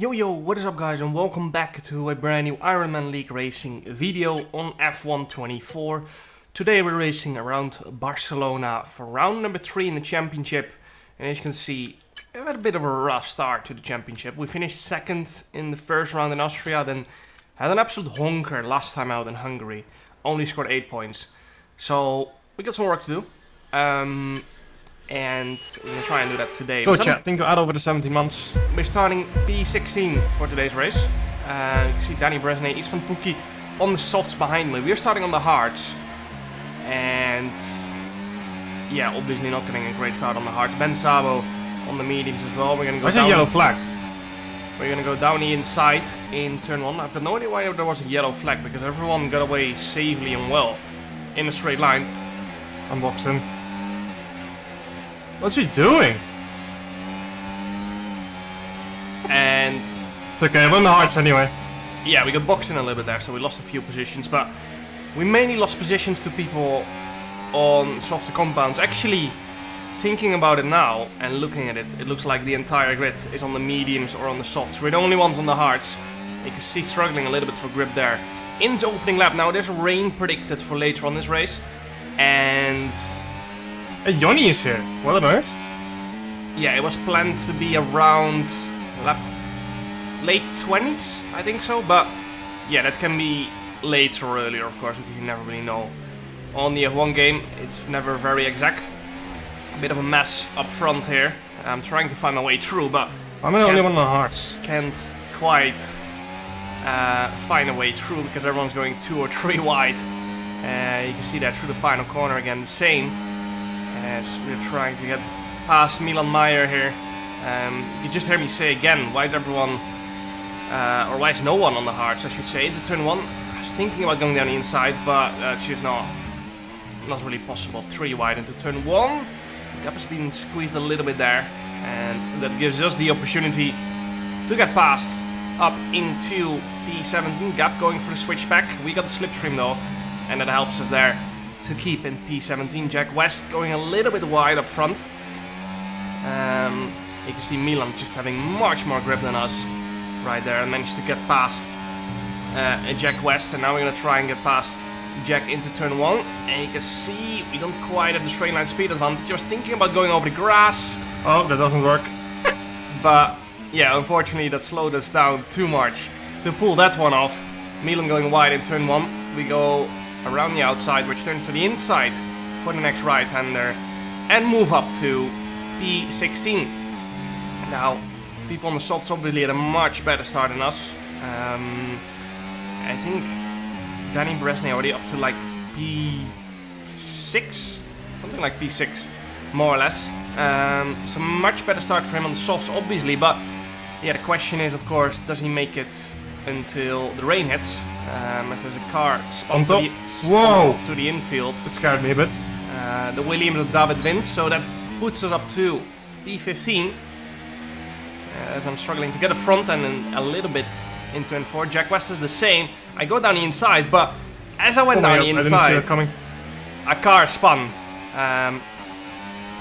Yo, what is up guys, and welcome back to a brand new Ironman League racing video on F124. Today we're racing around Barcelona for round number 3 in the championship. And as you can see, we've had a bit of a rough start to the championship. We finished second in the first round in Austria, then had an absolute honker last time out in Hungary. Only scored 8 points. So we got some work to do. And we're going to try and do that today. Go chat, think add over the 17 months. We're starting P16 for today's race. You can see Danny Bresnay, Istvan Pukki on the softs behind me. We're starting on the hards. And yeah, obviously not getting a great start on the hards. Ben Sabo on the mediums as well. We're going to go Where's down. a yellow flag? We're going to go down the inside in turn 1. I've got no idea why there was a yellow flag, because everyone got away safely and well in a straight line. Unboxed him. What's he doing? And It's okay, we're on the hearts anyway. yeah, we got boxed in a little bit there, so we lost a few positions, but we mainly lost positions to people on softer compounds. Actually, thinking about it now and looking at it, it looks like the entire grid is on the mediums or on the softs. We're the only ones on the hards. You can see struggling a little bit for grip there. In the opening lap, now there's rain predicted for later on this race, and Hey, Johnny is here. What on earth? yeah, it was planned to be around late 20s, I think so, but yeah, that can be later or earlier, of course, because you never really know. On the F1 game, it's never very exact. A bit of a mess up front here. I'm trying to find my way through, but I'm the only one on the hearts. can't quite find a way through because everyone's going 2 or 3 wide. You can see that through the final corner again, the same. As we're trying to get past Milan Meyer here. You can just hear me say again, why is everyone, or why is no one on the hards, I should say, into turn 1. I was thinking about going down the inside, but it's just not really possible. 3 wide into turn 1. The gap has been squeezed a little bit there, and that gives us the opportunity to get past up into P17. Gap going for the switchback. We got the slipstream though, and that helps us there to keep in P17. Jack West going a little bit wide up front. You can see Milan just having much more grip than us right there, and managed to get past Jack West. And now we're going to try and get past Jack into turn 1. And you can see we don't quite have the straight line speed advantage. I was thinking about going over the grass. Oh, that doesn't work. But yeah, unfortunately that slowed us down too much to pull that one off. Milan going wide in turn 1. We go around the outside, which turns to the inside for the next right-hander, and move up to P16. Now, people on the softs obviously had a much better start than us. I think Danny Bresnay already up to like P6, something like P6, more or less. So much better start for him on the softs, obviously, but yeah, the question is, of course, does he make it until the rain hits? As there's a car spun to the infield. That scared me a bit. The Williams of David wins, so that puts us up to P15. As I'm struggling to get a front and a little bit in turn 4. Jack West is the same. I go down the inside, but as I went down the inside, I didn't see it coming. A car spun.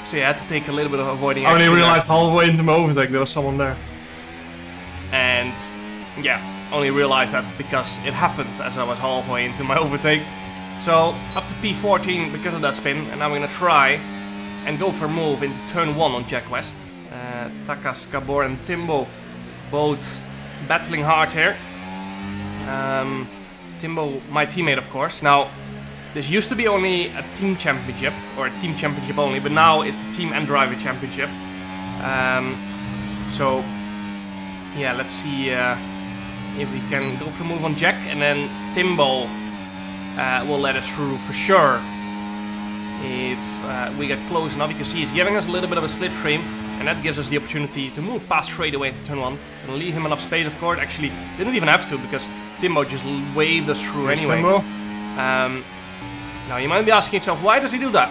So yeah, I had to take a little bit of avoiding I action only there. realized halfway into my overtake there was someone there. And yeah, only realized that because it happened as I was halfway into my overtake. So up to P14 because of that spin, and now we're gonna try and go for a move into turn 1 on Jack West. Takas, Gabor and Timbo both battling hard here. Timbo, my teammate of course. Now, this used to be only a team championship, or a team championship only, but now it's a team and driver championship. So yeah, let's see if we can go for a move on Jack, and then Timbo will let us through for sure. If we get close enough, you can see he's giving us a little bit of a slipstream, and that gives us the opportunity to move past straight away into turn 1 and leave him enough space, of course. Actually, didn't even have to, because Timbo just waved us through anyway. Timbo. Now you might be asking yourself, why does he do that?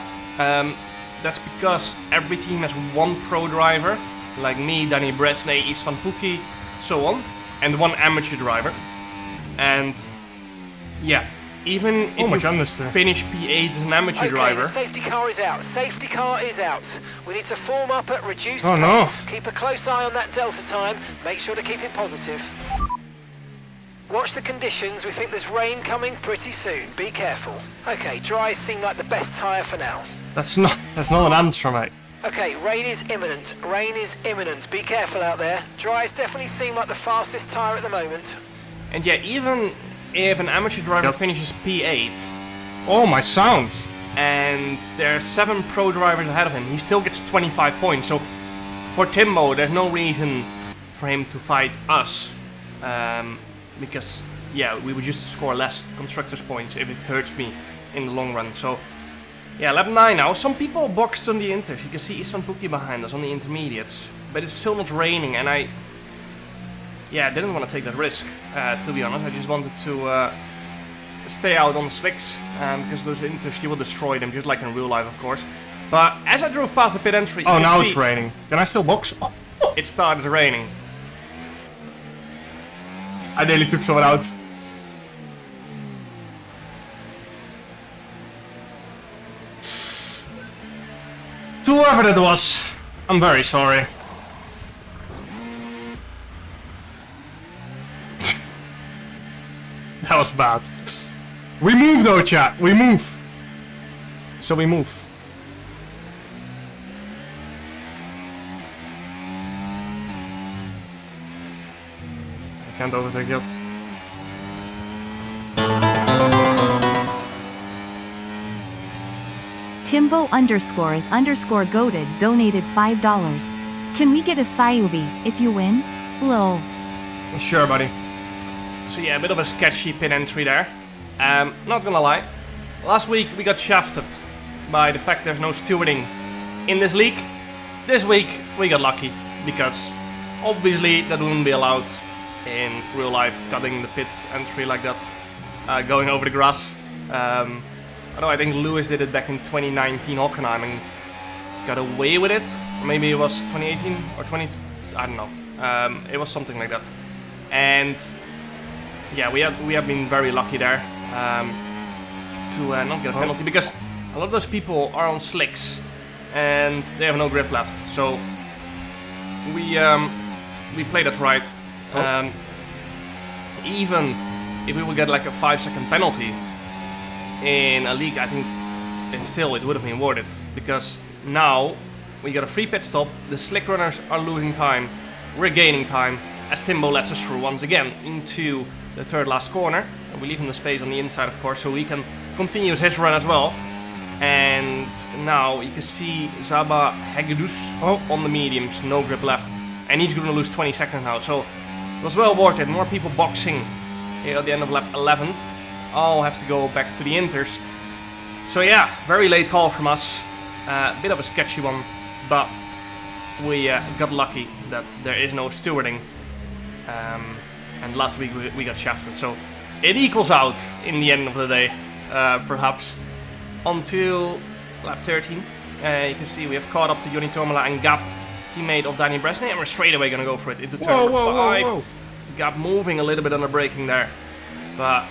That's because every team has one pro driver, like me, Danny Bresnay, Istvan Pukki, so on, and one amateur driver. And yeah, even if my you goodness. finish P8 as an amateur Okay, driver. the safety car is out. Safety car is out. We need to form up at reduced Oh, pace. no. Keep a close eye on that delta time. Make sure to keep it positive. Watch the conditions. We think there's rain coming pretty soon. Be careful. Okay, dries seem like the best tyre for now. That's not an answer, mate. Okay, rain is imminent. Rain is imminent. Be careful out there. Dries definitely seem like the fastest tyre at the moment. And yeah, even if an amateur driver That's- finishes P8 Oh, my sound. and there are 7 pro drivers ahead of him, he still gets 25 points. So for Timbo, there's no reason for him to fight us. Because, yeah, we would just score less constructors points if it hurts me in the long run. So, yeah, lap 9 now. Some people boxed on the inters. You can see Istvan Pukki behind us on the intermediates. But it's still not raining, and I didn't want to take that risk, to be honest. I just wanted to stay out on the slicks, because those inters, you will destroy them, just like in real life, of course. But as I drove past the pit entry, Oh, you now can it's see raining. Can I still box? Oh, it started raining. I nearly took someone out. To whoever that was, I'm very sorry. That was bad. We move though, chat. We move. So we move. I can't overtake yet. Timbo _ goated donated $5. Can we get a Sayubi if you win? Lol. Sure, buddy. So yeah, a bit of a sketchy pit entry there. Not gonna lie. Last week we got shafted by the fact there's no stewarding in this league. This week we got lucky because obviously that wouldn't be allowed in real life, cutting the pit entry like that, going over the grass. Although I think Lewis did it back in 2019 Hockenheim and got away with it. Or maybe it was 2018 or 20... I don't know. It was something like that. And yeah, we have been very lucky there to not get a penalty, because a lot of those people are on slicks and they have no grip left. So we played it right. Even if we would get like a 5-second penalty in a league, I think it would have been worth it, because now we got a free pit stop. The slick runners are losing time, we're gaining time as Timbo lets us through once again into the third last corner, and we leave him the space on the inside, of course, so he can continue his run as well. And now you can see Zaba Hegedus on the mediums, no grip left, and he's going to lose 20 seconds now. So it was well worth it. More people boxing here at the end of lap 11. I'll have to go back to the inters. So yeah, very late call from us. Bit of a sketchy one, but we got lucky that there is no stewarding. And last week we got shafted, so it equals out in the end of the day, perhaps. On to lap 13. You can see we have caught up to Joni Tomala and Gap, teammate of Danny Bresney, and we're straight away going to go for it into turn 5. Gap moving a little bit on the braking there, but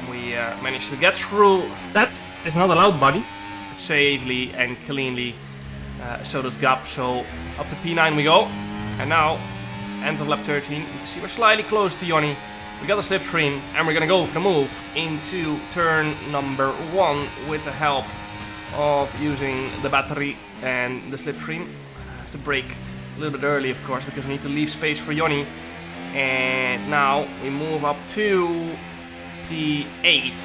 we managed to get through That is not allowed, buddy. safely and cleanly. So does Gap. So up to P9 we go, and now end of lap 13. You can see we're slightly close to Joni. We got the slipstream, and we're gonna go for the move into turn number 1 with the help of using the battery and the slipstream. I have to brake a little bit early, of course, because we need to leave space for Joni. And now we move up to P8.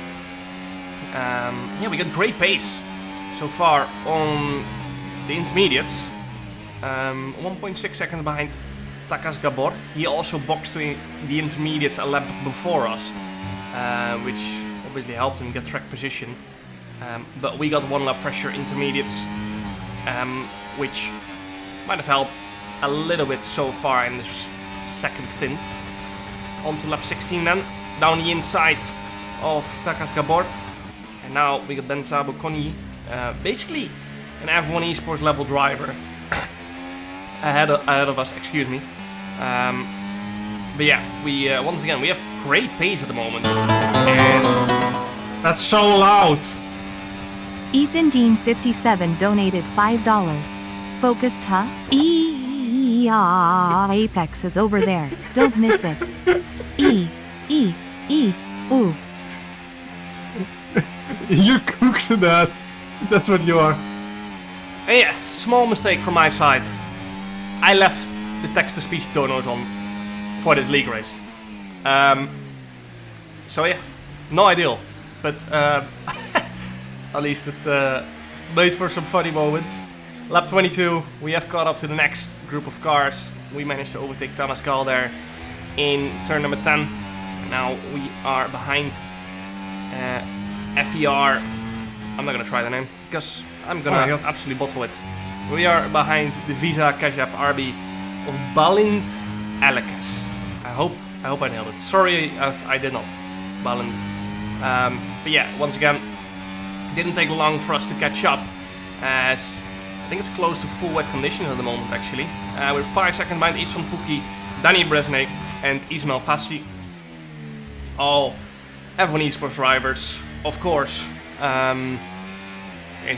Yeah, we got great pace so far on the intermediates. 1.6 seconds behind Takas Gabor. He also boxed to the intermediates a lap before us, which obviously helped him get track position. But we got 1 lap fresher intermediates, which might have helped a little bit so far in this second stint. On to lap 16 then, down the inside of Takas Gabor. And now we got Ben Sabo Koni, basically an F1 esports level driver ahead of us, excuse me. But yeah, we once again we have great pace at the moment, and That's so loud. Ethan Dean 57 donated $5. Focused, huh? Apex is over there. Don't miss it. Ooh. You cooked that. That's what you are. And yeah, small mistake from my side. I left the text-to-speech donos on for this league race. So yeah, no ideal. But at least it's made for some funny moments. Lap 22, we have caught up to the next group of cars. We managed to overtake Thomas Gall there in turn number 10. Now we are behind FER. I'm not gonna try the name because I'm gonna absolutely bottle it. We are behind the Visa Cash App RB of Balint Alekes. I hope I nailed it. Sorry if I did not. Balint. But yeah, once again, it didn't take long for us to catch up, as I think it's close to full wet conditions at the moment actually. We're 5 seconds behind Isvan Puki, Danny Bresnik and Ismail Fassi. All F1 Esports drivers, of course. And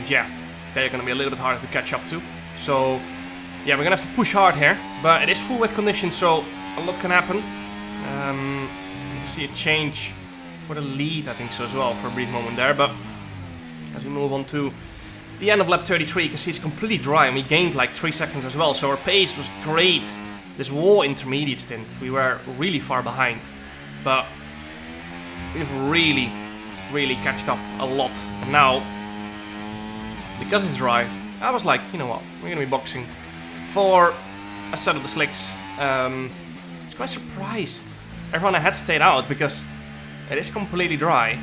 yeah, they're gonna be a little bit harder to catch up to. So yeah, we're gonna have to push hard here, but it is full wet conditions, so a lot can happen. You can see a change for the lead, I think so as well, for a brief moment there, but as we move on to the end of lap 33, you can see it's completely dry, and we gained like 3 seconds as well, so our pace was great. This whole intermediate stint, we were really far behind, but we've really catched up a lot. And now, because it's dry, I was like, you know what, we're gonna be boxing for a set of the slicks. I was quite surprised everyone had stayed out, because it is completely dry,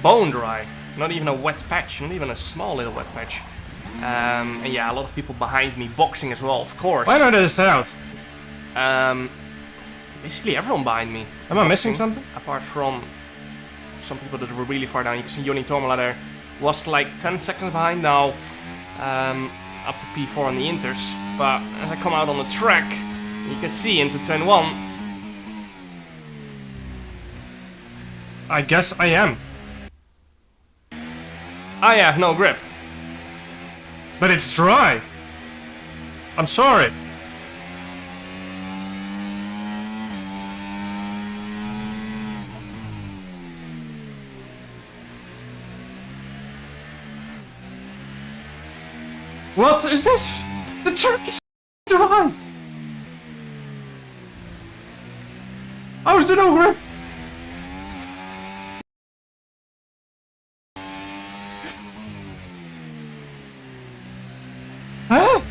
bone dry, not even a wet patch, not even a small little wet patch. And yeah, a lot of people behind me boxing as well, of course. Why don't they stay out? Basically everyone behind me. Am I missing something? Apart from some people that were really far down. You can see Joni Tomala there was like 10 seconds behind now, up to P4 on the inters. But as I come out on the track, you can see into turn 1. I guess I am. I have no grip. But it's dry. I'm sorry. What is this? The track is dry. How's the no grip? Huh?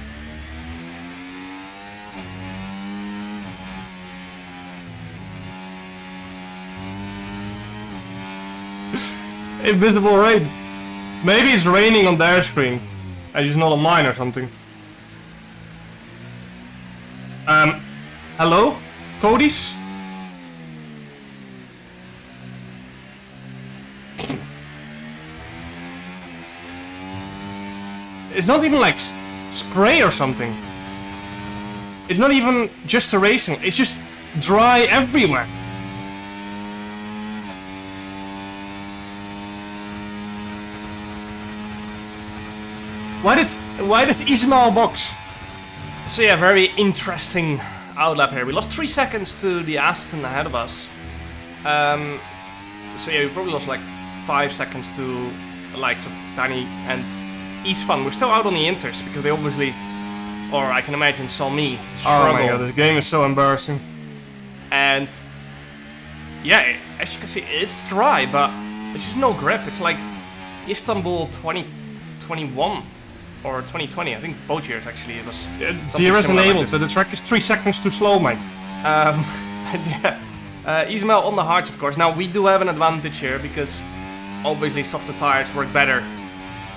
Invisible rain. Maybe it's raining on their screen. And it's not on mine or something. Hello? Cody's? It's not even like spray or something. It's not even just a racing, it's just dry everywhere. Why did Ismail box? So yeah, very interesting outlap here. We lost 3 seconds to the Aston ahead of us. So yeah, we probably lost like 5 seconds to the likes of Danny and Isvan. We're still out on the inters because they obviously, or I can imagine, saw me struggle. Oh my god, this game is so embarrassing. And yeah, as you can see, it's dry, but there's just no grip. It's like Istanbul 2021 or 2020. I think both years actually. It was. DRS enabled, so the track is 3 seconds too slow, mate. Yeah. Ismail on the hards, of course. Now we do have an advantage here because obviously softer tires work better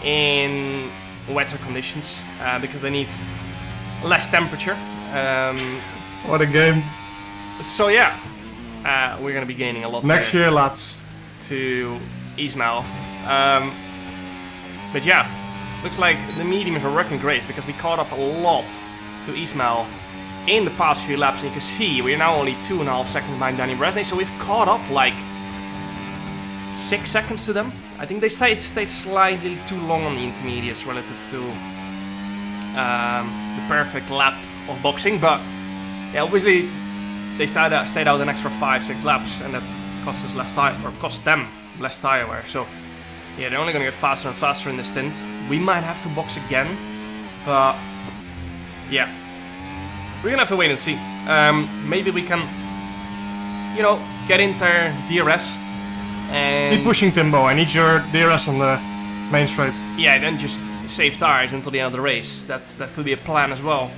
in wetter conditions because they need less temperature. What a game. So yeah, we're gonna be gaining a lot next year, lads. To Ismail. But yeah, looks like the mediums are working great because we caught up a lot to Ismail in the past few laps, and you can see we're now only 2.5 seconds behind Danny Bresnik, so we've caught up like 6 seconds to them. I think they stayed slightly too long on the intermediates relative to the perfect lap of boxing, but yeah, obviously they stayed out an extra 5-6 laps, and that cost us less tire, or cost them less tire wear. So yeah, they're only gonna get faster and faster in this stint. We might have to box again, but yeah, we're gonna have to wait and see. Maybe we can, you know, get into DRS and keep pushing, Timbo. I need your DRS on the main straight. Yeah, then just save tires until the end of the race. That could be a plan as well.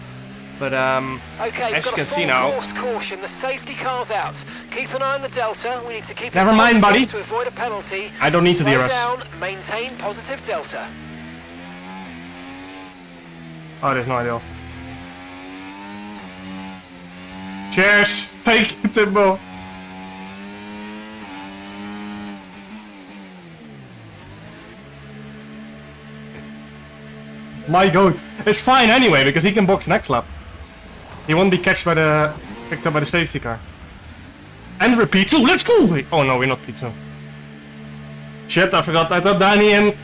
But okay, as you can see now, course caution. The safety car's out. Keep an eye on the delta. We need to keep. Never mind, buddy. To avoid a penalty. I don't need to DRS. Down. Maintain positive delta. Oh, there's no idea. Cheers! Thank you, Timbo. My goat. It's fine anyway, because he can box next lap. He won't be picked up by the safety car. And we're P2, let's go! Oh no, we're not P2. Shit, I forgot. I thought Danny and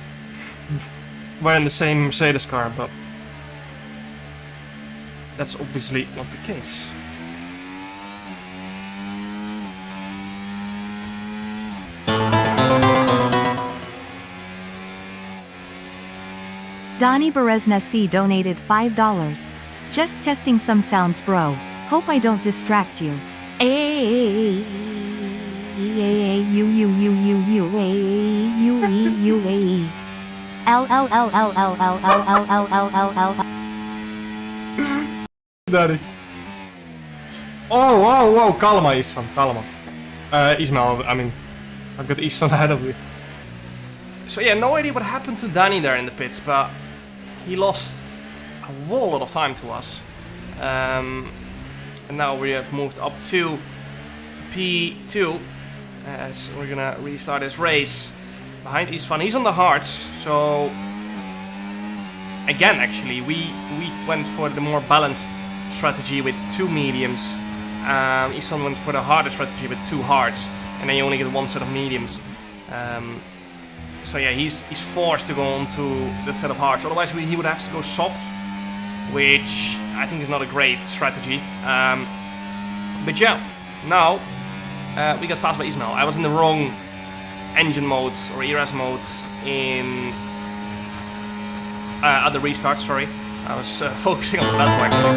were in the same Mercedes car, but that's obviously not the case. Donnie Berezna C donated $5. Just testing some sounds, bro. Hope I don't distract you. Daddy. Oh, kalma Istvan, kalma. Ismail, I mean, I've got Istvan ahead of you. So yeah, no idea what happened to Danny there in the pits, but he lost a whole lot of time to us. And now we have moved up to P2 as we're gonna restart this race behind Istvan. He's on the hards, so again, actually, we went for the more balanced strategy with 2 mediums. Istvan went for the harder strategy with 2 hards, and then you only get 1 set of mediums. So yeah, he's forced to go on to the set of hards. Otherwise, he would have to go soft, which I think is not a great strategy. But yeah, now we got passed by Ismail. I was in the wrong engine mode or ERS mode in at the restart. Sorry, I was focusing on the battle actually.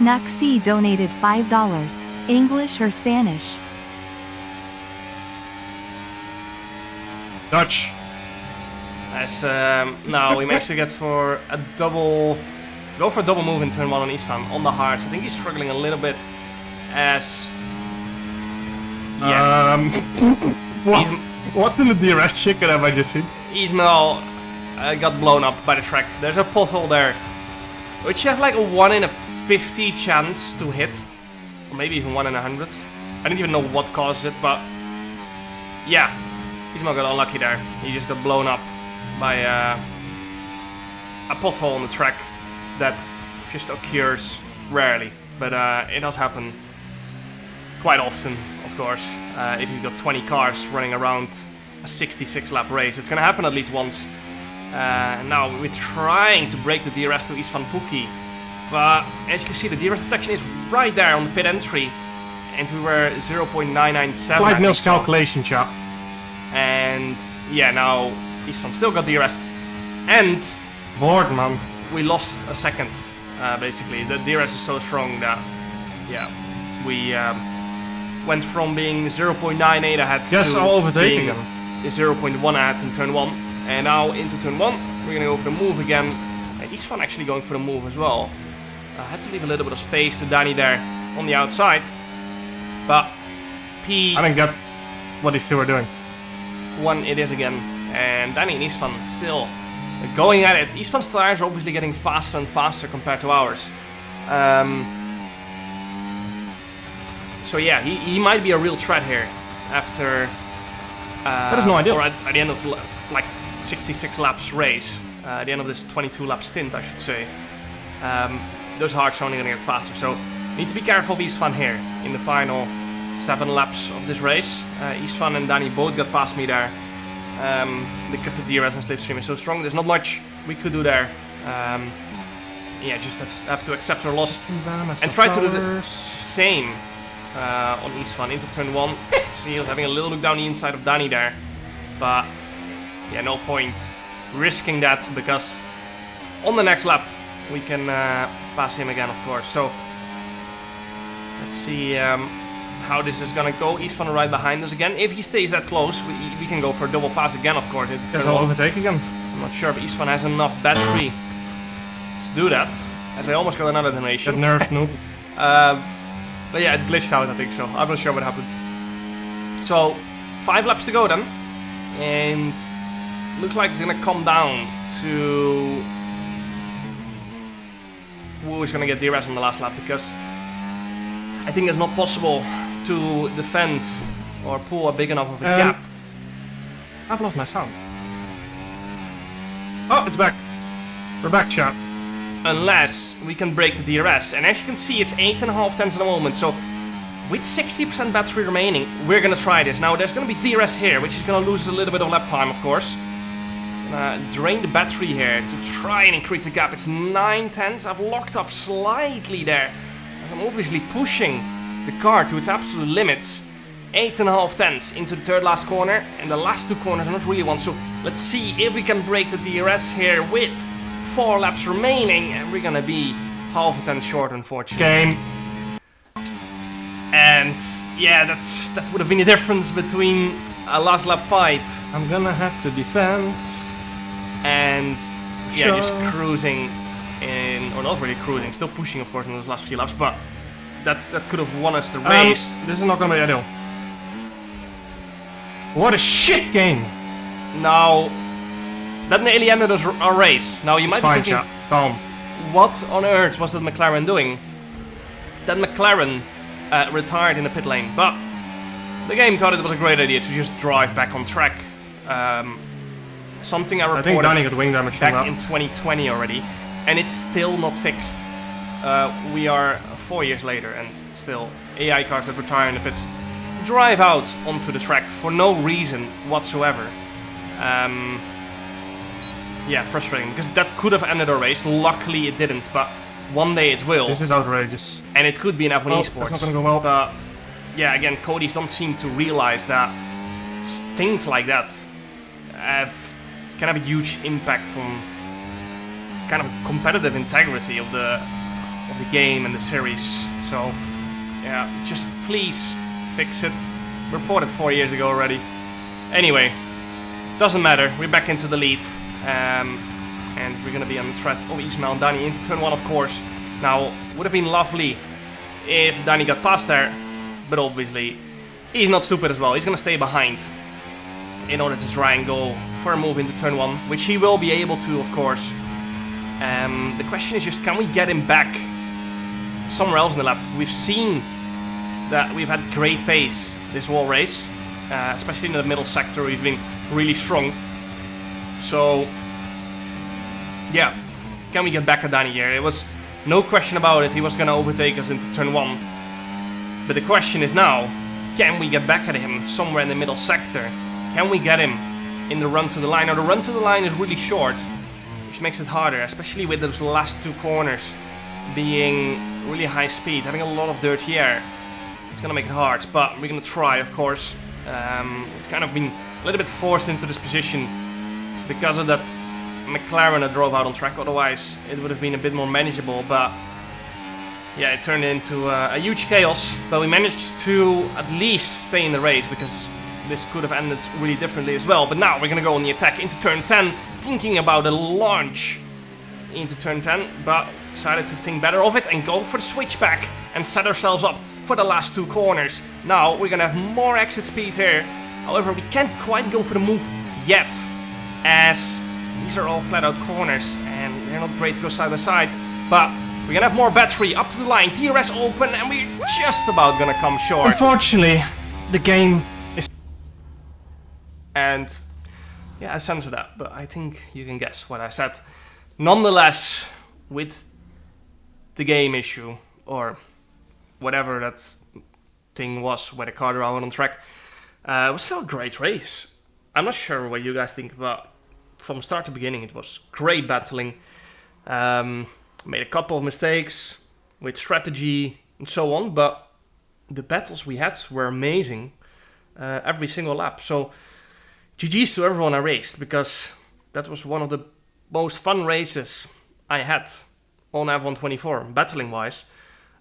Naxi donated $5. English or Spanish? Dutch. As now we managed to get for a double, go for a double move in turn 1 on Istvan on the hards. I think he's struggling a little bit as What in the DRS chicken have I just seen? Ismail got blown up by the track. There's a pothole there, which you have like a 1 in a 50 chance to hit, or maybe even 1 in 100. I didn't even know what caused it, but yeah, Ismail got unlucky there. He just got blown up by a pothole on the track that just occurs rarely, but it does happen quite often, of course. If you've got 20 cars running around a 66 lap race, it's gonna happen at least once. Now we're trying to break the DRS to Istvan Pukki, but as you can see, the DRS detection is right there on the pit entry, and we were 0.997. Flight nose calculation, chap. And yeah, now Istvan still got DRS, and Bored, man. we lost a second. Basically, the DRS is so strong that yeah, we went from being 0.98 ahead to being 0.1 ahead in turn 1, and now into turn 1 we're gonna go for the move again. And Istvan actually going for the move as well. I had to leave a little bit of space to Danny there on the outside, but I don't get what these two are doing. P1 it is again, and Danny and Istvan still going at it. Istvan's tires are obviously getting faster and faster compared to ours. So yeah, he might be a real threat here after that is no idea. Or at the end of like 66 laps race, at the end of this 22 lap stint, I should say. Those hards are only gonna get faster, so need to be careful of Istvan here in the final 7 laps of this race. Istvan and Danny both got past me there because the DRS and slipstream is so strong. There's not much we could do there. Yeah, just have to accept our loss and try to do the same on Istvan into turn 1. So he was having a little look down the inside of Danny there, but yeah, no point risking that because on the next lap we can pass him again, of course. So let's see how this is gonna go. Istvan right behind us again. If he stays that close, we can go for a double pass again, of course. Guess I'll overtake again. I'm not sure if Istvan has enough battery to do that, as I almost got another donation. That nerf noob. But yeah, it glitched out, I think so. I'm not sure what happened. So 5 laps to go then, and looks like it's gonna come down to who is gonna get DRS on the last lap, because I think it's not possible to defend or pull a big enough of a gap. I've lost my sound. Oh, it's back. We're back, chat. Unless we can break the DRS. And as you can see, it's 8.5 tenths at the moment. So with 60% battery remaining, we're gonna try this. Now there's gonna be DRS here, which is gonna lose a little bit of lap time, of course. Drain the battery here to try and increase the gap. It's 9 tenths. I've locked up slightly there. And I'm obviously pushing the car to its absolute limits. 8.5 tenths into the third last corner, and the last 2 corners are not really one. So let's see if we can break the DRS here with 4 laps remaining, and we're gonna be half a tenth short, unfortunately. Game. And yeah, that would have been the difference between a last lap fight. I'm gonna have to defend. And yeah, Sure. just cruising in, or not really cruising, still pushing, of course, in those last few laps, but that could have won us the race. This is not gonna be ideal. What a shit game! Now, that nearly ended our race. Now you might be Fine, thinking, chat. Calm. what on earth was that McLaren doing? That McLaren retired in the pit lane, but the game thought it was a great idea to just drive back on track. Something I I think reported Danny got wing damage from back that. in 2020 already, and it's still not fixed. We are 4 years later, and still AI cars that retire in the pits drive out onto the track for no reason whatsoever. Yeah, frustrating, because that could have ended our race. Luckily it didn't, but one day it will. This is outrageous. And it could be an F1 Oh, esports. that's not gonna go well. But yeah, again, Cody's don't seem to realize that things like that can have a huge impact on kind of competitive integrity of the game and the series. So yeah, just please fix it. Reported 4 years ago already. Anyway, doesn't matter. We're back into the lead. And we're gonna be on the threat of Ismail and Danny into turn 1, of course. Now, would have been lovely if Danny got past there, but obviously he's not stupid as well. He's gonna stay behind in order to try and go for a move into turn 1, which he will be able to, of course. The question is just, can we get him back somewhere else in the lap? We've seen that we've had great pace this whole race, especially in the middle sector. We've been really strong. So yeah, can we get back at Danny here? It was no question about it. He was gonna overtake us into turn 1. But the question is now, can we get back at him somewhere in the middle sector? Can we get him in the run to the line? Now the run to the line is really short, which makes it harder, especially with those last 2 corners being really high speed, having a lot of dirty air. It's gonna make it hard, but we're gonna try, of course. We've kind of been a little bit forced into this position because of that McLaren that drove out on track. Otherwise it would have been a bit more manageable, but yeah, it turned into a huge chaos. But we managed to at least stay in the race, because this could have ended really differently as well. But now we're gonna go on the attack into turn 10, thinking about a launch into turn 10, but decided to think better of it and go for the switchback and set ourselves up for the last 2 corners. Now we're gonna have more exit speed here. However, we can't quite go for the move yet, as these are all flat out corners and they're not great to go side by side. But we're gonna have more battery up to the line, DRS open, and we're just about gonna come short. Unfortunately, the game is... And yeah, I censored that, but I think you can guess what I said. Nonetheless, with the game issue, or whatever that thing was where the car drove on track. It was still a great race. I'm not sure what you guys think, but from start to beginning it was great battling. Made a couple of mistakes with strategy and so on, but the battles we had were amazing every single lap. So GG's to everyone I raced, because that was one of the most fun races I had on F1 24, battling wise.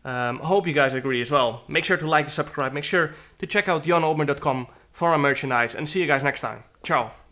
I hope you guys agree as well. Make sure to like and subscribe. Make sure to check out jonolmer.com for our merchandise, and see you guys next time. Ciao.